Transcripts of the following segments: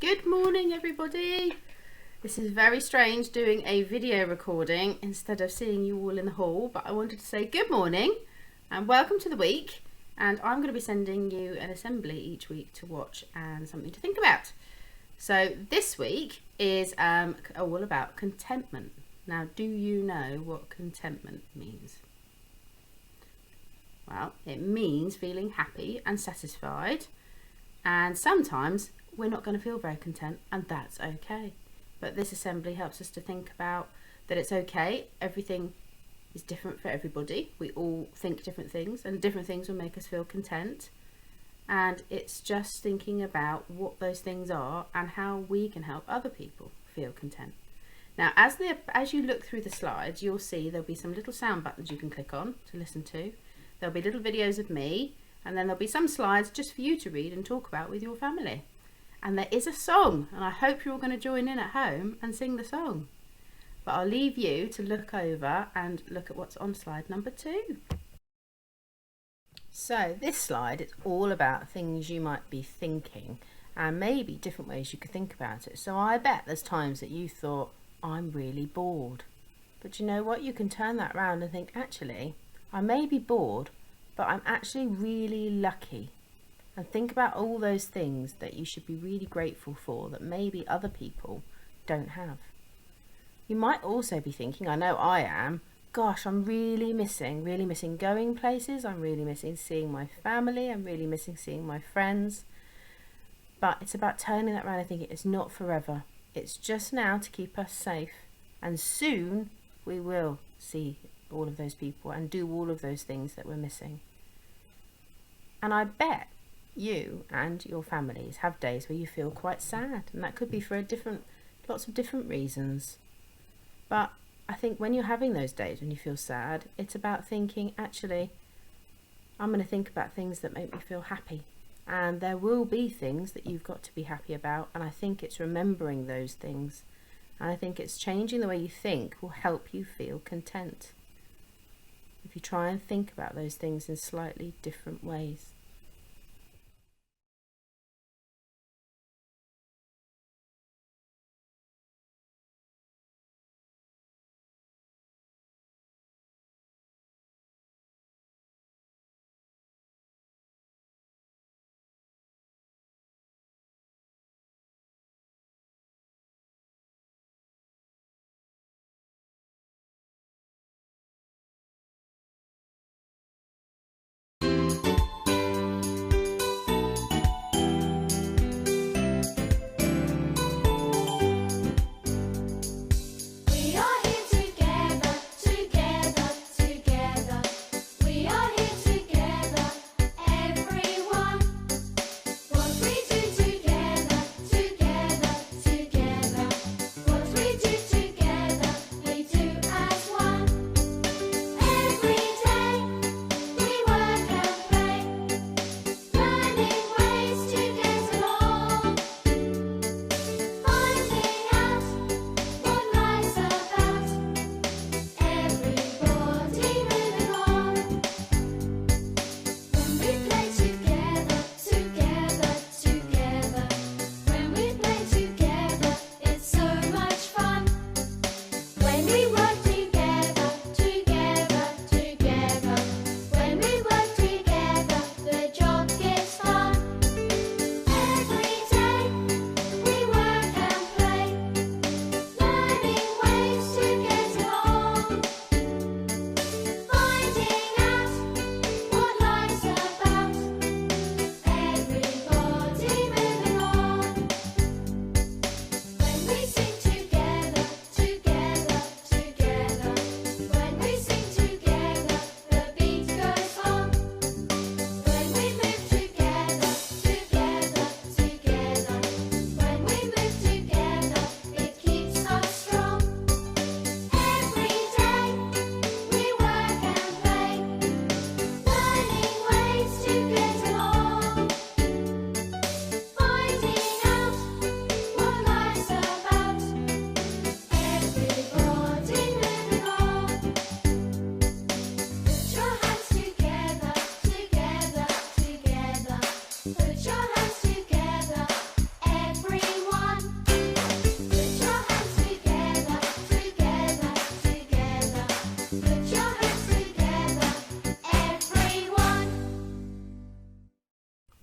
Good morning, everybody. This is very strange doing a video recording instead of seeing you all in the hall, but I wanted to say good morning and welcome to the week. And I'm going to be sending you an assembly each week to watch and something to think about. So this week is all about contentment. Now, do you know what contentment means? Well, it means feeling happy and satisfied, and sometimes we're not going to feel very content, and that's okay. But this assembly helps us to think about that it's okay. Everything is different for everybody. We all think different things, and different things will make us feel content. And it's just thinking about what those things are and how we can help other people feel content. Now, as you look through the slides, you'll see there'll be some little sound buttons you can click on to listen to. There'll be little videos of me, and then there'll be some slides just for you to read and talk about with your family. And there is a song, and I hope you're all going to join in at home and sing the song. But I'll leave you to look over and look at what's on slide number 2. So this slide is all about things you might be thinking and maybe different ways you could think about it. So I bet there's times that you thought, I'm really bored. But you know what? You can turn that around and think, actually, I may be bored, but I'm actually really lucky. And think about all those things that you should be really grateful for that maybe other people don't have. You might also be thinking, I know I am, gosh, I'm really missing going places. I'm really missing seeing my family. I'm really missing seeing my friends. But it's about turning that around and thinking it's not forever. It's just now to keep us safe. And soon we will see all of those people and do all of those things that we're missing. And I bet you and your families have days where you feel quite sad, and that could be for lots of different reasons. But I think when you're having those days when you feel sad, it's about thinking, actually, I'm going to think about things that make me feel happy. And there will be things that you've got to be happy about, and I think it's remembering those things. And I think it's changing the way you think will help you feel content. If you try and think about those things in slightly different ways.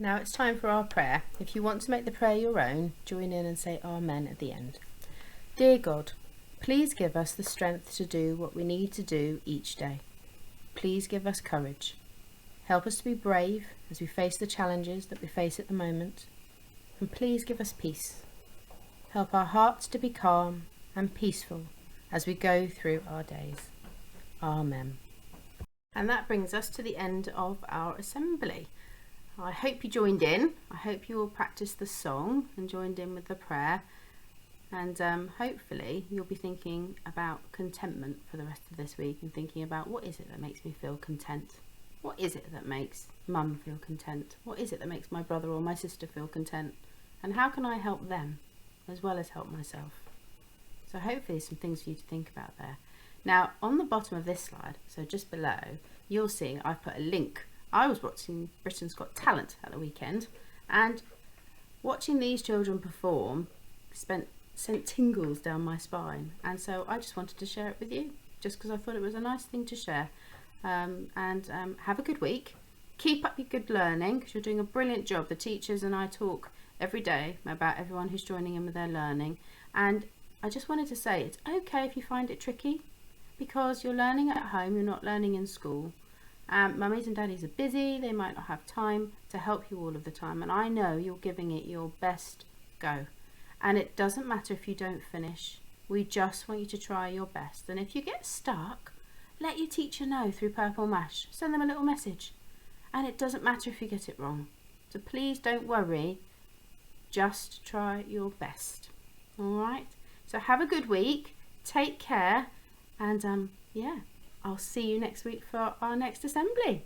Now it's time for our prayer. If you want to make the prayer your own, join in and say Amen at the end. Dear God, please give us the strength to do what we need to do each day. Please give us courage. Help us to be brave as we face the challenges that we face at the moment. And please give us peace. Help our hearts to be calm and peaceful as we go through our days. Amen. And that brings us to the end of our assembly. I hope you joined in. I hope you all practiced the song and joined in with the prayer. And hopefully you'll be thinking about contentment for the rest of this week and thinking about what is it that makes me feel content? What is it that makes mum feel content? What is it that makes my brother or my sister feel content? And how can I help them as well as help myself? So hopefully some things for you to think about there. Now on the bottom of this slide, so just below, you'll see I've put a link. I was watching Britain's Got Talent at the weekend, and watching these children perform sent tingles down my spine, and so I just wanted to share it with you just because I thought it was a nice thing to share. Have a good week. Keep up your good learning because you're doing a brilliant job. The teachers and I talk every day about everyone who's joining in with their learning, and I just wanted to say it's okay if you find it tricky because you're learning at home, you're not learning in school. Mummies and daddies are busy, they might not have time to help you all of the time, and I know you're giving it your best go. And it doesn't matter if you don't finish, we just want you to try your best. And if you get stuck, let your teacher know through Purple Mash. Send them a little message. And it doesn't matter if you get it wrong. So please don't worry, just try your best. Alright, so have a good week, take care, and yeah, I'll see you next week for our next assembly.